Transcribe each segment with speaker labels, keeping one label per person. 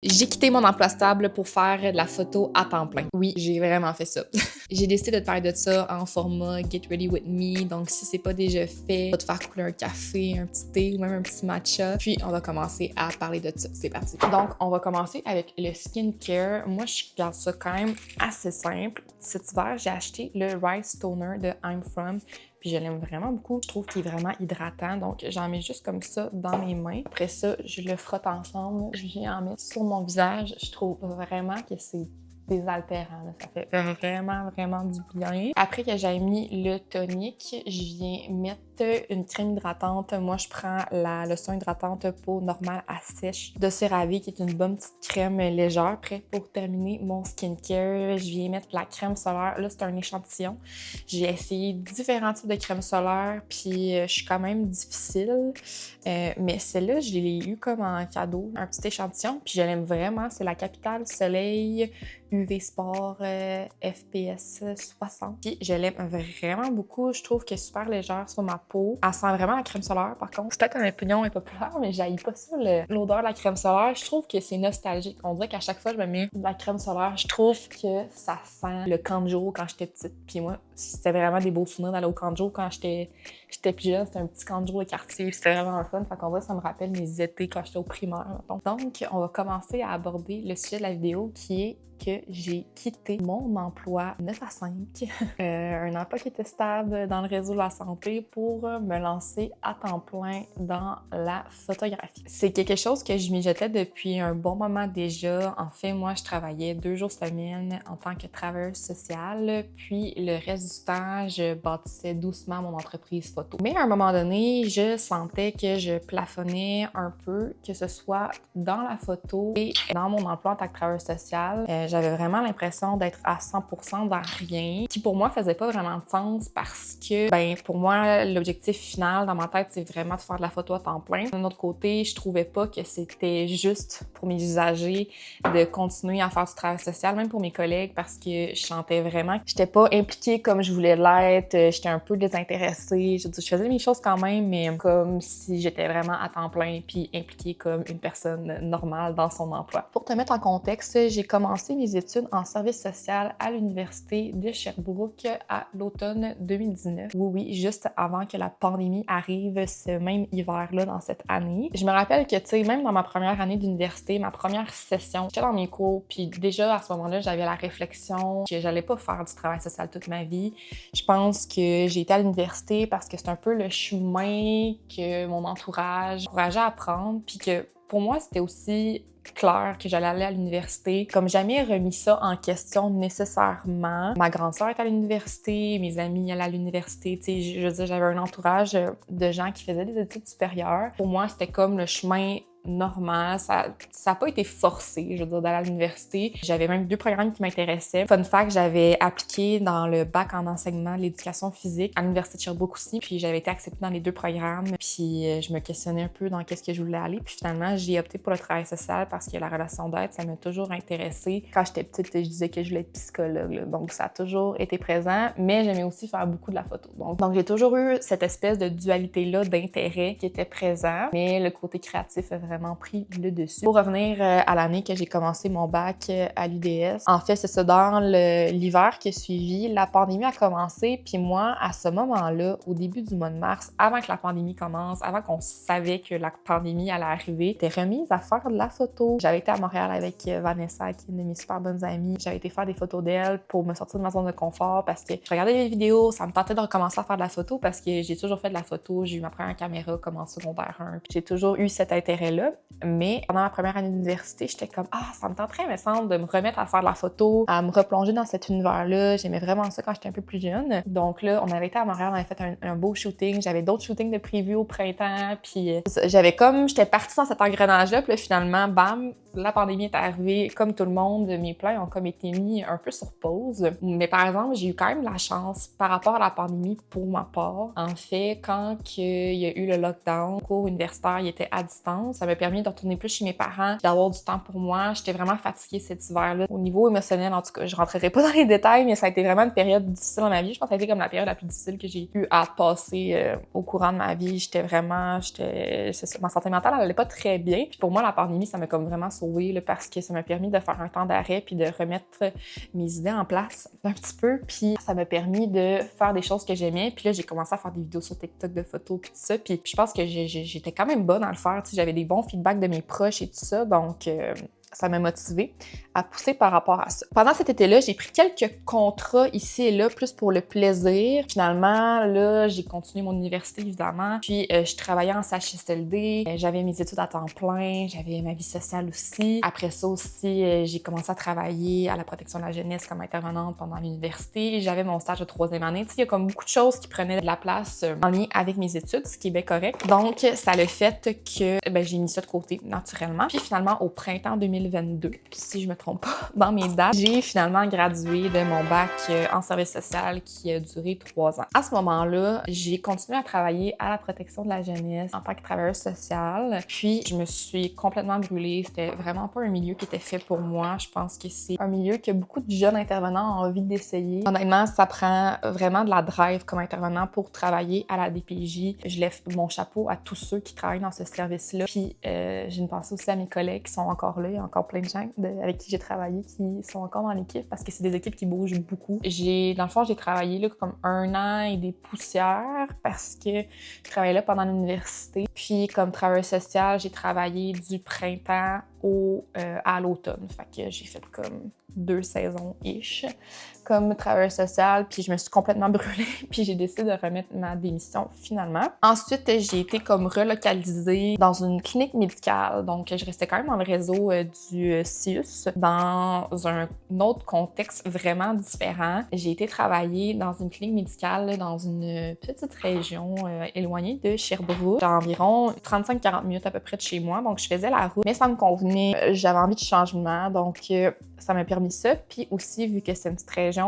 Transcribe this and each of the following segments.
Speaker 1: J'ai quitté mon emploi stable pour faire de la photo à temps plein. Oui, j'ai vraiment fait ça. J'ai décidé de te parler de ça en format Get Ready With Me. Donc, si c'est pas déjà fait, va te faire couler un café, un petit thé ou même un petit matcha. Puis, on va commencer à parler de ça. C'est parti. Donc, on va commencer avec le skincare. Moi, je garde ça quand même assez simple. Cet hiver, j'ai acheté le Rice Toner de I'm From. Puis je l'aime vraiment beaucoup. Je trouve qu'il est vraiment hydratant. Donc, j'en mets juste comme ça dans mes mains. Après ça, je le frotte ensemble. Je viens en mettre sur mon visage. Je trouve vraiment que c'est désaltérant. Là. Ça fait vraiment du bien. Après que j'ai mis le tonique, je viens mettre une crème hydratante. Moi, je prends la lotion hydratante peau normale à sèche de CeraVe, qui est une bonne petite crème légère. Après, pour terminer mon skincare, je viens mettre la crème solaire. Là, c'est un échantillon. J'ai essayé différents types de crème solaire, puis je suis quand même difficile. Mais celle-là, je l'ai eu comme en cadeau, un petit échantillon, puis je l'aime vraiment. C'est la Capital Soleil UV Sport FPS 60. Puis je l'aime vraiment beaucoup. Je trouve qu'elle est super légère sur ma peau. Elle sent vraiment la crème solaire, par contre. C'est peut-être une opinion impopulaire, mais j'haïs pas ça, l'odeur de la crème solaire. Je trouve que c'est nostalgique. On dirait qu'à chaque fois que je me mets de la crème solaire, je trouve que ça sent le camp de jour quand j'étais petite. Puis moi, c'était vraiment des beaux souvenirs d'aller au camp de jour quand j'étais plus jeune. C'était un petit camp de jour de quartier. C'était vraiment fun. Fait qu'on dirait que ça me rappelle mes étés quand j'étais au primaire. Donc, on va commencer à aborder le sujet de la vidéo qui est que j'ai quitté mon emploi 9 à 5, un emploi qui était stable dans le réseau de la santé pour me lancer à temps plein dans la photographie. C'est quelque chose que je mijotais depuis un bon moment déjà. En fait, moi, je travaillais 2 jours semaine en tant que travailleuse sociale, puis le reste du temps, je bâtissais doucement mon entreprise photo. Mais à un moment donné, je sentais que je plafonnais un peu, que ce soit dans la photo et dans mon emploi en tant que travailleuse sociale. J'avais vraiment l'impression d'être à 100% dans rien, qui pour moi faisait pas vraiment de sens parce que, pour moi, l'objectif final dans ma tête, c'est vraiment de faire de la photo à temps plein. D'un autre côté, je trouvais pas que c'était juste pour mes usagers de continuer à faire du travail social, même pour mes collègues, parce que je sentais vraiment que j'étais pas impliquée comme je voulais l'être, j'étais un peu désintéressée. Je faisais mes choses quand même, mais comme si j'étais vraiment à temps plein puis impliquée comme une personne normale dans son emploi. Pour te mettre en contexte, j'ai commencé mes études en service social à l'Université de Sherbrooke à l'automne 2019. Oui, juste avant que la pandémie arrive ce même hiver-là dans cette année. Je me rappelle que, tu sais, même dans ma première année d'université, ma première session, j'étais dans mes cours, puis déjà à ce moment-là, j'avais la réflexion que j'allais pas faire du travail social toute ma vie. Je pense que j'ai été à l'université parce que c'est un peu le chemin que mon entourage encourageait à prendre, puis que pour moi, c'était aussi clair que j'allais aller à l'université. Comme jamais remis ça en question nécessairement. Ma grande sœur est à l'université, mes amis allaient à l'université. Tu sais, je veux dire, j'avais un entourage de gens qui faisaient des études supérieures. Pour moi, c'était comme le chemin normal, ça n'a pas été forcé, je veux dire, d'aller à l'université. J'avais même 2 programmes qui m'intéressaient. Fun fact, j'avais appliqué dans le bac en enseignement de l'éducation physique à l'Université de Sherbrooke aussi, puis j'avais été acceptée dans les 2 programmes, puis je me questionnais un peu dans qu'est-ce que je voulais aller, puis finalement, j'ai opté pour le travail social parce que la relation d'aide, ça m'a toujours intéressée. Quand j'étais petite, je disais que je voulais être psychologue, là, donc ça a toujours été présent, mais j'aimais aussi faire beaucoup de la photo. Donc j'ai toujours eu cette espèce de dualité-là d'intérêt qui était présent, mais le côté créatif a vraiment pris le dessus. Pour revenir à l'année que j'ai commencé mon bac à l'UDS, en fait, c'est ça, dans l'hiver qui a suivi, la pandémie a commencé, puis moi, à ce moment-là, au début du mois de mars, avant que la pandémie commence, avant qu'on savait que la pandémie allait arriver, j'étais remise à faire de la photo. J'avais été à Montréal avec Vanessa, qui est une de mes super bonnes amies. J'avais été faire des photos d'elle pour me sortir de ma zone de confort parce que je regardais les vidéos, ça me tentait de recommencer à faire de la photo parce que j'ai toujours fait de la photo. J'ai eu ma première caméra comme en secondaire 1, puis j'ai toujours eu cet intérêt-là. Mais pendant ma première année d'université, j'étais comme « Ah, ça me tenterait, me semble, de me remettre à faire de la photo, à me replonger dans cet univers-là. » J'aimais vraiment ça quand j'étais un peu plus jeune. Donc là, on avait été à Montréal, on avait fait un beau shooting. J'avais d'autres shootings de prévus au printemps. Puis j'étais partie dans cet engrenage-là. Puis là, finalement, bam, la pandémie est arrivée. Comme tout le monde, mes plans ont comme été mis un peu sur pause. Mais par exemple, j'ai eu quand même la chance par rapport à la pandémie pour ma part. En fait, quand il y a eu le lockdown, le cours universitaire, il était à distance. Ça m'a permis de retourner plus chez mes parents, d'avoir du temps pour moi. J'étais vraiment fatiguée cet hiver-là. Au niveau émotionnel, en tout cas, je rentrerai pas dans les détails, mais ça a été vraiment une période difficile dans ma vie. Je pense que ça a été comme la période la plus difficile que j'ai eu à passer au courant de ma vie. Ma santé mentale, elle allait pas très bien. Puis pour moi, la pandémie, ça m'a comme vraiment sauvé là, parce que ça m'a permis de faire un temps d'arrêt puis de remettre mes idées en place un petit peu. Puis ça m'a permis de faire des choses que j'aimais. Puis là, j'ai commencé à faire des vidéos sur TikTok de photos puis tout ça. Puis je pense que j'étais quand même bonne à le faire. Tu sais, j'avais des bons feedbacks de mes proches et tout ça. Donc, ça m'a motivée à pousser par rapport à ça. Pendant cet été-là, j'ai pris quelques contrats ici et là, plus pour le plaisir. Finalement, là, j'ai continué mon université, évidemment. Puis, je travaillais en CHSLD. J'avais mes études à temps plein. J'avais ma vie sociale aussi. Après ça aussi, j'ai commencé à travailler à la protection de la jeunesse comme intervenante pendant l'université. J'avais mon stage de 3e année. Tu sais, il y a comme beaucoup de choses qui prenaient de la place en lien avec mes études, ce qui est bien correct. Donc, ça a le fait que j'ai mis ça de côté, naturellement. Puis, finalement, au printemps 2022, si je me trompe pas dans mes dates, j'ai finalement gradué de mon bac en service social qui a duré 3 ans. À ce moment-là, j'ai continué à travailler à la protection de la jeunesse en tant que travailleuse sociale. Puis, je me suis complètement brûlée. C'était vraiment pas un milieu qui était fait pour moi. Je pense que c'est un milieu que beaucoup de jeunes intervenants ont envie d'essayer. Honnêtement, ça prend vraiment de la drive comme intervenant pour travailler à la DPJ. Je lève mon chapeau à tous ceux qui travaillent dans ce service-là. Puis, j'ai une pensée aussi à mes collègues qui sont encore là. Il y a encore plein de gens avec qui j'ai travaillé qui sont encore dans l'équipe parce que c'est des équipes qui bougent beaucoup. Dans le fond, j'ai travaillé là comme 1 an et des poussières parce que je travaillais là pendant l'université. Puis, comme travailleuse sociale, j'ai travaillé du printemps à l'automne. Fait que j'ai fait comme 2 saisons-ish comme travailleuse sociale, puis je me suis complètement brûlée, puis j'ai décidé de remettre ma démission finalement. Ensuite, j'ai été comme relocalisée dans une clinique médicale, donc je restais quand même dans le réseau du CIUS, dans un autre contexte vraiment différent. J'ai été travailler dans une clinique médicale dans une petite région éloignée de Sherbrooke, à environ 35-40 minutes à peu près de chez moi, donc je faisais la route, mais ça me convenait, j'avais envie de changement, donc ça m'a permis ça. Puis aussi, vu que c'est une petite région,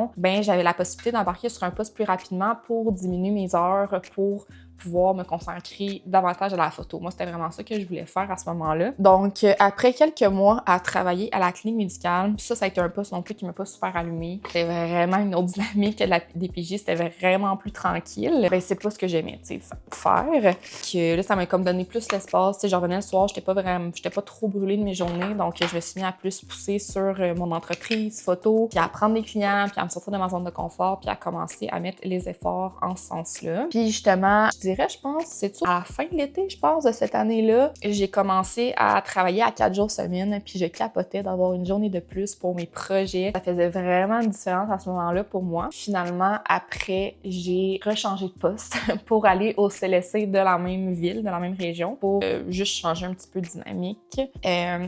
Speaker 1: j'avais la possibilité d'embarquer sur un poste plus rapidement pour diminuer mes heures, pour pouvoir me concentrer davantage à la photo. Moi, c'était vraiment ça que je voulais faire à ce moment-là. Donc, après quelques mois à travailler à la clinique médicale, ça a été un poste non plus qui m'a pas super allumée. C'était vraiment une autre dynamique que la DPJ, c'était vraiment plus tranquille. C'est pas ce que j'aimais, tu sais, faire. Que là, ça m'a comme donné plus l'espace. Tu sais, je revenais le soir, j'étais pas trop brûlée de mes journées, donc je me suis mis à plus pousser sur mon entreprise photo, puis à prendre des clients, puis à me sortir de ma zone de confort, puis à commencer à mettre les efforts en ce sens-là. Puis justement, je pense, c'est à la fin de l'été, je pense, de cette année-là, j'ai commencé à travailler à 4 jours semaine, puis je capotais d'avoir une journée de plus pour mes projets. Ça faisait vraiment une différence à ce moment-là pour moi. Finalement, après, j'ai rechangé de poste pour aller au CLSC de la même ville, de la même région, pour juste changer un petit peu de dynamique.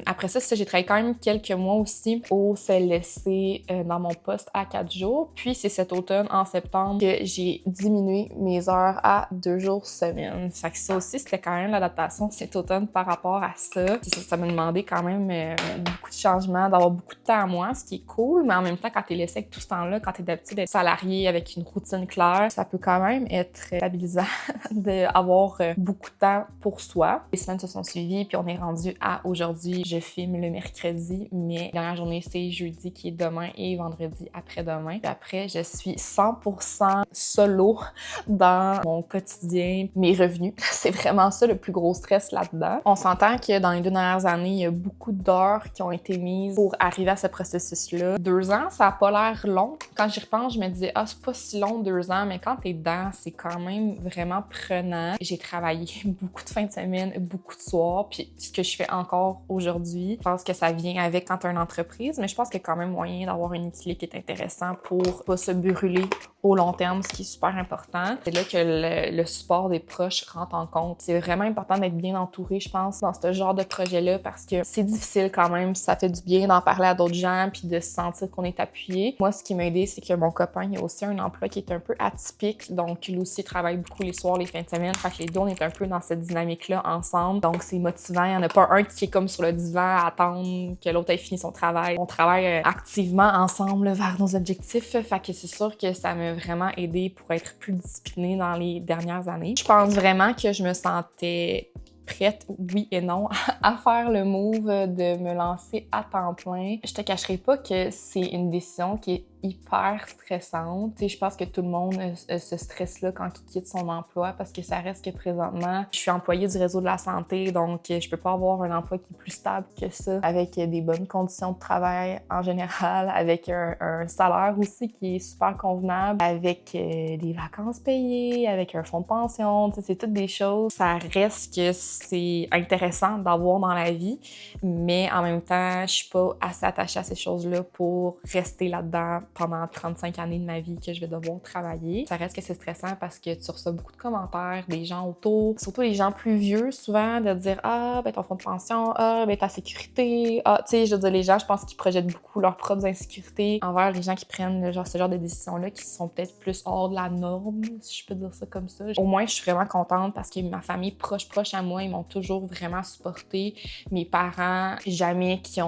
Speaker 1: Après ça, j'ai travaillé quand même quelques mois aussi au CLSC dans mon poste à 4 jours. Puis c'est cet automne, en septembre, que j'ai diminué mes heures à 2 jours semaine. Fait que ça aussi, c'était quand même l'adaptation cet automne par rapport à ça. Ça m'a demandé quand même beaucoup de changements, d'avoir beaucoup de temps à moi, ce qui est cool, mais en même temps, quand t'es laissé avec tout ce temps-là, quand t'es d'habitude d'être salarié avec une routine claire, ça peut quand même être stabilisant d'avoir beaucoup de temps pour soi. Les semaines se sont suivies, puis on est rendu à aujourd'hui. Je filme le mercredi, mais la dernière journée, c'est jeudi qui est demain et vendredi après-demain. Puis après, je suis 100% solo dans mon quotidien, mes revenus. C'est vraiment ça le plus gros stress là-dedans. On s'entend que dans les 2 dernières années, il y a beaucoup d'heures qui ont été mises pour arriver à ce processus-là. 2 ans, ça n'a pas l'air long. Quand j'y repense, je me disais, c'est pas si long 2 ans, mais quand t'es dedans, c'est quand même vraiment prenant. J'ai travaillé beaucoup de fins de semaine, beaucoup de soirs, puis ce que je fais encore aujourd'hui, je pense que ça vient avec quand t'as une entreprise, mais je pense qu'il y a quand même moyen d'avoir un équilibre qui est intéressant pour pas se brûler au long terme, ce qui est super important. C'est là que le support des proches rentre en compte. C'est vraiment important d'être bien entouré, je pense, dans ce genre de projet-là parce que c'est difficile quand même. Ça fait du bien d'en parler à d'autres gens puis de se sentir qu'on est appuyé. Moi, ce qui m'a aidé, c'est que mon copain, il a aussi un emploi qui est un peu atypique. Donc, lui aussi, il travaille beaucoup les soirs, les fins de semaine. Fait que les deux, on est un peu dans cette dynamique-là ensemble. Donc, c'est motivant. Il n'y en a pas un qui est comme sur le divan à attendre que l'autre ait fini son travail. On travaille activement ensemble vers nos objectifs. Fait que c'est sûr que ça m'a vraiment aidé pour être plus disciplinée dans les dernières années. Je pense vraiment que je me sentais prête, oui et non, à faire le move de me lancer à temps plein. Je te cacherai pas que c'est une décision qui est hyper stressante. Je pense que tout le monde a ce stress-là quand il quitte son emploi parce que ça reste que présentement, je suis employée du réseau de la santé, donc je peux pas avoir un emploi qui est plus stable que ça, avec des bonnes conditions de travail en général, avec un salaire aussi qui est super convenable, avec des vacances payées, avec un fonds de pension, c'est toutes des choses. Ça reste que c'est intéressant d'avoir dans la vie, mais en même temps, je suis pas assez attachée à ces choses-là pour rester là-dedans pendant 35 années de ma vie que je vais devoir travailler. Ça reste que c'est stressant parce que tu reçois beaucoup de commentaires des gens autour, surtout les gens plus vieux souvent, de dire « Ah, ben ton fonds de pension, ah, ben ta sécurité, ah, tu sais, je veux dire, les gens, je pense qu'ils projettent beaucoup leurs propres insécurités envers les gens qui prennent ce genre de décisions-là qui sont peut-être plus hors de la norme, si je peux dire ça comme ça. Au moins, je suis vraiment contente parce que ma famille proche à moi, ils m'ont toujours vraiment supportée. Mes parents, jamais qui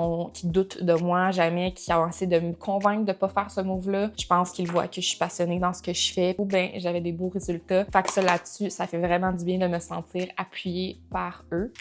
Speaker 1: doutent de moi, jamais qui ont essayé de me convaincre de pas faire ce move-là. Je pense qu'ils voient que je suis passionnée dans ce que je fais ou bien j'avais des beaux résultats. Fait que ça là-dessus, ça fait vraiment du bien de me sentir appuyée par eux.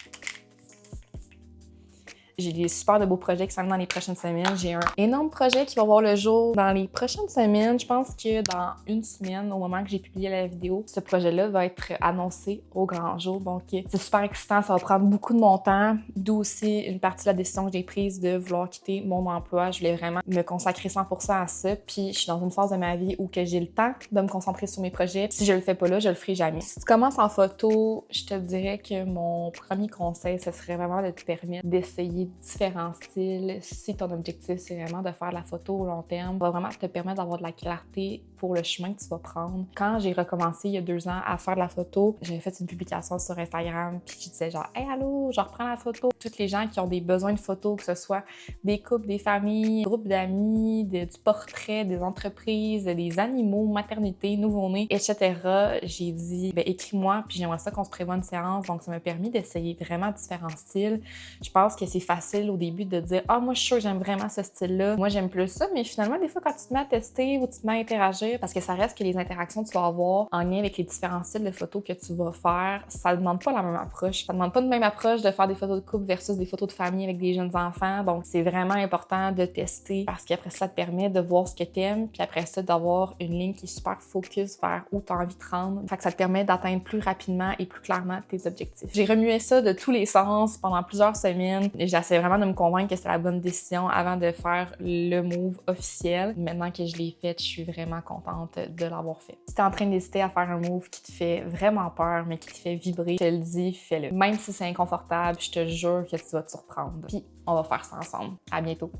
Speaker 1: J'ai des super de beaux projets qui s'en viennent dans les prochaines semaines. J'ai un énorme projet qui va voir le jour dans les prochaines semaines. Je pense que dans une semaine, au moment que j'ai publié la vidéo, ce projet-là va être annoncé au grand jour. Donc, c'est super excitant. Ça va prendre beaucoup de mon temps. D'où aussi une partie de la décision que j'ai prise de vouloir quitter mon emploi. Je voulais vraiment me consacrer 100% à ça. Puis, je suis dans une phase de ma vie où que j'ai le temps de me concentrer sur mes projets. Puis, si je le fais pas là, je le ferai jamais. Si tu commences en photo, je te dirais que mon premier conseil, ce serait vraiment de te permettre d'essayer différents styles. Si ton objectif, c'est vraiment de faire de la photo au long terme, ça va vraiment te permettre d'avoir de la clarté pour le chemin que tu vas prendre. Quand j'ai recommencé il y a 2 ans à faire de la photo, j'avais fait une publication sur Instagram puis je disais genre « Hey, allô, je reprends la photo ». Toutes les gens qui ont des besoins de photos, que ce soit des couples, des familles, des groupes d'amis, du portrait, des entreprises, des animaux, maternité, nouveau-nés, etc. J'ai dit « Ben écris-moi puis j'aimerais ça qu'on se prévoie une séance ». Donc ça m'a permis d'essayer vraiment différents styles. Je pense que c'est facile au début de dire « Ah, moi, je suis sûre que j'aime vraiment ce style-là. Moi, j'aime plus ça. » Mais finalement, des fois, quand tu te mets à tester ou tu te mets à interagir, parce que ça reste que les interactions que tu vas avoir en lien avec les différents styles de photos que tu vas faire, ça ne demande pas la même approche. Ça ne demande pas de même approche de faire des photos de couple versus des photos de famille avec des jeunes enfants. Donc, c'est vraiment important de tester parce qu'après ça te permet de voir ce que tu aimes, puis après ça, d'avoir une ligne qui est super focus vers où tu as envie de rendre. Fait que ça te permet d'atteindre plus rapidement et plus clairement tes objectifs. J'ai remué ça de tous les sens pendant plusieurs semaines. J'essaie vraiment de me convaincre que c'est la bonne décision avant de faire le move officiel. Maintenant que je l'ai fait, je suis vraiment contente de l'avoir fait. Si t'es en train d'hésiter à faire un move qui te fait vraiment peur, mais qui te fait vibrer, je te le dis, fais-le. Même si c'est inconfortable, je te jure que tu vas te surprendre. Puis, on va faire ça ensemble. À bientôt!